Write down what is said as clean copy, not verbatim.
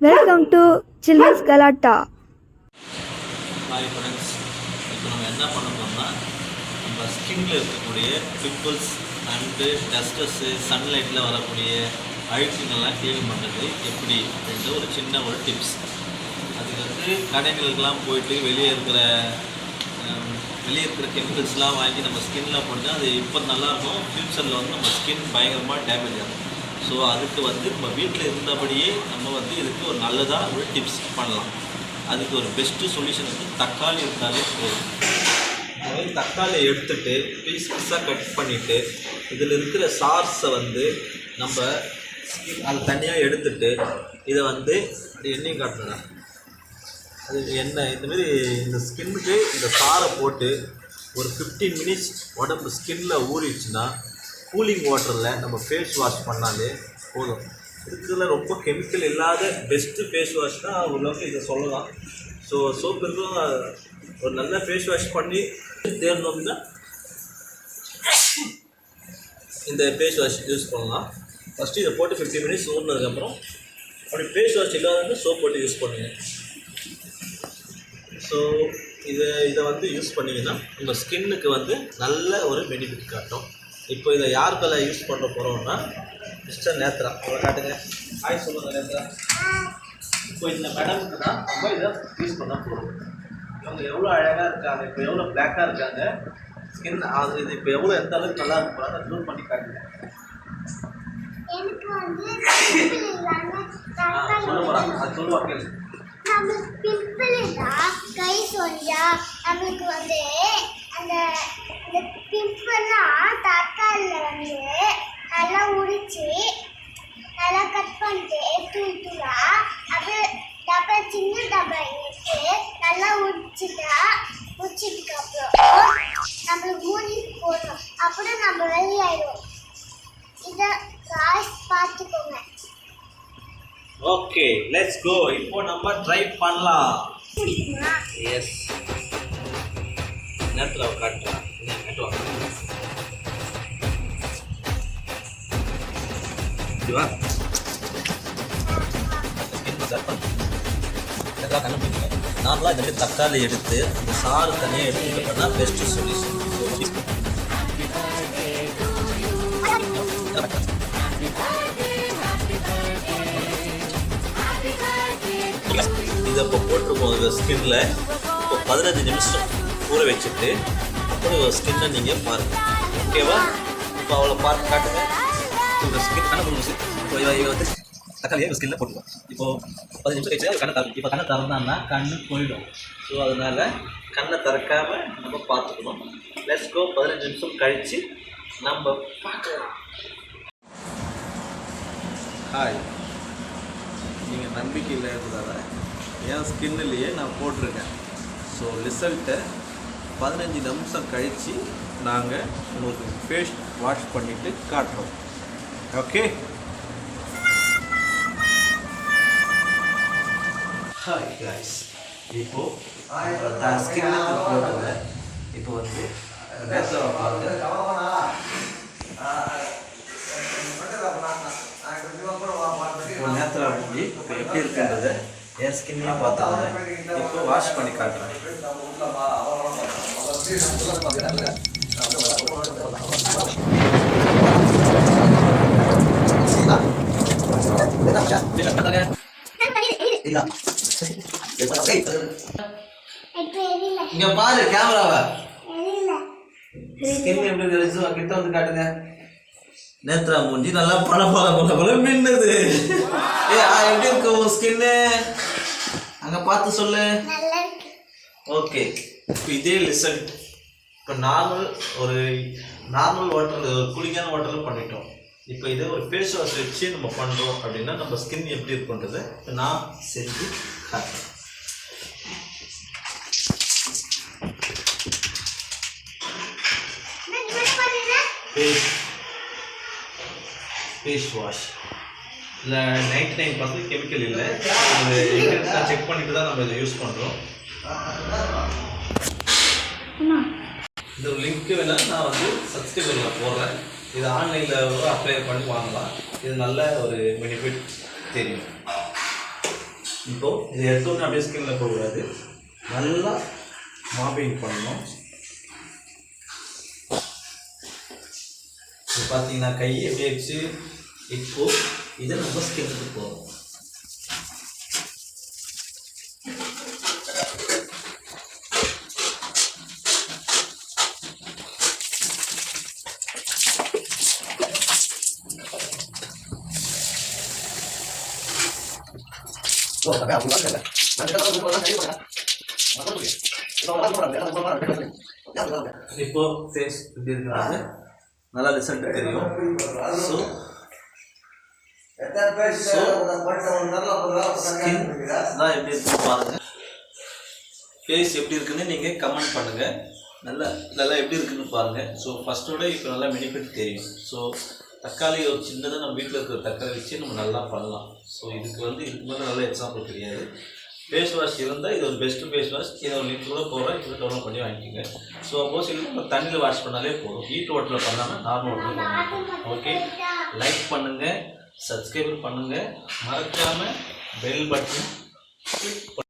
Welcome to children's கலாட்டா. Hi friends, இப்போ நம்ம என்ன பண்ண போகிறோம்னா நம்ம ஸ்கின்னில் இருக்கக்கூடிய பிம்பிள்ஸ் அண்டு டஸ்டஸ்ஸு சன்லைட்டில் வரக்கூடிய அழுக்குங்கள்லாம் க்ளீன் பண்ணுறது எப்படி அப்படின்ற ஒரு சின்ன ஒரு டிப்ஸ். அதுக்கு வந்து கடைகளுக்கெல்லாம் போயிட்டு வெளியே இருக்கிற கெமிக்கல்ஸ்லாம் வாங்கி நம்ம ஸ்கின்னில் போட்டு அது இப்போ நல்லாயிருக்கும், ஃப்யூச்சரில் வந்து நம்ம ஸ்கின் பயங்கரமாக டேமேஜ் ஆகும். ஸோ அதுக்கு வந்து நம்ம வீட்டில் இருந்தபடியே நம்ம வந்து இதுக்கு ஒரு நல்லதாக ஒரு டிப்ஸ் பண்ணலாம். அதுக்கு ஒரு பெஸ்ட்டு சொல்யூஷன் வந்து தக்காளி இருந்தாலே போதும். தக்காளியை எடுத்துகிட்டு பீஸ் பீஸாக கட் பண்ணிவிட்டு இதில் இருக்கிற சார்ஸை வந்து நம்ம அது தனியாக எடுத்துட்டு இதை வந்து எண்ணெயும் காட்டுறேன். அது எண்ணெய் இந்தமாரி இந்த ஸ்கின்னுக்கு இந்த சாரை போட்டு ஒரு 15 மினிட்ஸ் உடம்பு ஸ்கின்னில் ஊறிடுச்சுன்னா கூலிங் வாட்டரில் நம்ம ஃபேஸ் வாஷ் பண்ணாலே போதும். இதுக்குள்ள ரொம்ப கெமிக்கல் இல்லாத பெஸ்ட்டு ஃபேஸ் வாஷ் தான் உள்ளவங்க இதை சொல்லலாம். ஸோ சோப்புக்கும் ஒரு நல்ல ஃபேஸ் வாஷ் பண்ணி தேடணும்னா இந்த ஃபேஸ் வாஷ் யூஸ் பண்ணலாம். ஃபஸ்ட்டு இதை போட்டு 15 மினிட்ஸ் ஊறினதுக்கப்புறம் அப்படி ஃபேஸ் வாஷ் இல்லாதவங்க சோப் போட்டு யூஸ் பண்ணுங்கள். ஸோ இதை வந்து யூஸ் பண்ணிங்கன்னா உங்கள் ஸ்கின்னுக்கு வந்து நல்ல ஒரு பெனிஃபிட் காட்டும். இப்போ இதை யாருக்கெல்லாம் யூஸ் பண்ண போகிறோம்னா மிஸ்டர் நேத்ரா, அவளை காட்டுங்க. ஹாய் சொல்லுங்கள் நேத்ரா. இப்போ இந்த மேடமுக்கு தான் நம்ம இதை யூஸ் பண்ண போகிறோம். இவங்க எவ்வளோ அழகாக இருக்காங்க, இப்போ எவ்வளோ பிளாக்காக இருக்காங்க ஸ்கின். அது இது இப்போ எவ்வளோ எந்த அளவுக்கு நல்லா இருக்கும் அதை ஜூம் பண்ணி காட்டுங்க. சொல்ல போகிறாங்க, அது சொல்லுவா கேளு. நம்மளுக்கு பிம்பிள் இருந்தால் கை சொன்னா நம்மளுக்கு வந்து அந்த பிம்பிள்லாம் தக்காளியில் வந்து நல்லா உரிச்சு நல்லா கட் பண்ணிட்டு தூளா அப்படியே டப்பா சின்ன டப்பா எடுத்து நல்லா உரிச்சதுக்கு அப்புறம் நம்மளுக்கு மூடி போடணும். அப்புறம் நம்ம வெளியாயிடும். இதை பார்த்துக்கோங்க. Okay, let's go. இப்போ நம்ம ட்ரை பண்ணலாம். எஸ், நேரத்தில் காட்டுறேன். இதுவா நார்மலாக இந்த மாதிரி தக்காளி எடுத்து அந்த சாறு தனியாக எடுத்துக்கிட்டு பண்ணால் பெஸ்ட்டு சொல்யூஷன். இதை இப்போ போட்டிருப்போம் இந்த ஸ்கின்னில். இப்போ 15 நிமிஷம் ஊற வச்சுட்டு அப்புறம் ஸ்கின்னை நீங்கள் பாருங்கள். ஓகேவா? இப்போ அவளை பார்த்து காட்டுங்க. இந்த ஸ்கின் கண்ணை போடுவோம். இப்போ இவ வந்து தக்காளியை ஸ்கின்னில் போட்டுருவோம். இப்போது 15 நிமிஷம் கழிச்சு அது கண்ணை தரும். இப்போ கண்ணை திறந்தான்னா கண்ணு போயிடும். ஸோ அதனால் கண்ணை திறக்காமல் நம்ம பார்த்துக்கணும். Let's go. 15 நிமிஷம் கழித்து நம்ம பார்க்கலாம். ஹாய், நீங்கள் நம்பிக்கையில் இருக்கிறதால என் ஸ்கின்னிலேயே நான் போட்டிருக்கேன். ஸோ ரிசல்ட்டை 15 நிமிஷம் கழித்து நாங்கள் உங்களுக்கு ஃபேஸ் வாஷ் பண்ணிவிட்டு காட்டுறோம். Okay, hi guys. இப்போது ஸ்கின்னுக்கு போட்டதை இப்போ வந்து நேத்ராவை பார்த்து நேத்ரா மூடி இப்போ எப்படி இருக்குன்றதை என் ஸ்கின்னையும் பார்த்தாங்க. இப்போ வாஷ் பண்ணி காட்டுறேன். இங்க பாரு கேமராவை. ஸ்கின் எப்படி தெரிஞ்சு கிட்ட வந்து காட்டுங்க. நேத்ரா மூஞ்சி நல்லா பல மின்னுது. எப்படி இருக்கு உன் ஸ்கின்னு? அங்கே பார்த்து சொல்லு. ஓகே, இப்போ இதே ரிசல்ட் இப்போ நார்மல் வாட்டரில் குளிக்கான வாட்டரில் பண்ணிட்டோம். இப்போ இதே ஒரு ஃபேஸ் வாஷ் வச்சு நம்ம பண்ணுறோம் அப்படின்னா நம்ம ஸ்கின் எப்படி இருக்குன்றது நான் செஞ்சு காட்டுறேன். ஃபேஸ் வாஷ் இல்லை 99% கெமிக்கல் இல்லை. செக் பண்ணிட்டு தான் நம்ம இதை யூஸ் பண்ணுறோம். இந்த ஒரு லிங்க் வேணால் நான் வந்து சப்ஸ்கிரைபரில் போடுறேன். இது ஆன்லைனில் அப்ளை பண்ணி வாங்கலாம். இது நல்ல ஒரு பெனிஃபிட் தெரியும். இப்போ இது எடுத்தோடனே அப்படியே ஸ்கின்ல போகக்கூடாது, நல்லா மாப்பிங் பண்ணணும். இப்போ பார்த்தீங்கன்னா கை எப்படி ஆயிடுச்சு. இப்போ இதை நம்ம ஸ்கின்னுக்கு போகிறோம். இப்போ ஃபேஸ் இப்படி இருக்கிறாங்க, நல்லா ரிசல்ட் தெரியும். ஸோ ஸ்கின் தான் எப்படி இருக்குன்னு பாருங்கள். ஃபேஸ் எப்படி இருக்குன்னு நீங்கள் கமெண்ட் பண்ணுங்கள். நல்லா நல்லா எப்படி இருக்குன்னு பாருங்கள். ஸோ ஃபஸ்ட்டோட இப்போ நல்லா பெனிஃபிட் தெரியும். ஸோ தக்காளி ஒரு சின்னதாக நம்ம வீட்டில் இருக்கிற தக்காளி வச்சு நம்ம நல்லா பண்ணலாம். ஸோ இதுக்கு மேலே நல்ல எக்ஸாம்பிள் கிடையாது. ஃபேஸ் வாஷ் இருந்தால் இது ஒரு பெஸ்ட்டு ஃபேஸ் வாஷ். இதை ஒரு லிட்டரோட போகிறோம், இதில் டவுன்லோட் பண்ணி வாங்கிக்கோங்க. ஸோ அப்போஸ் இல்லை நம்ம தண்ணியில் வாஷ் பண்ணாலே போதும், ஹீட் வாட்டரில் பண்ணாமல் நார்மல் வாட்டரில் பண்ணுங்கள். ஓகே, லைக் பண்ணுங்கள், சப்ஸ்கிரைப் பண்ணுங்கள், மறக்காமல் பெல் பட்டன்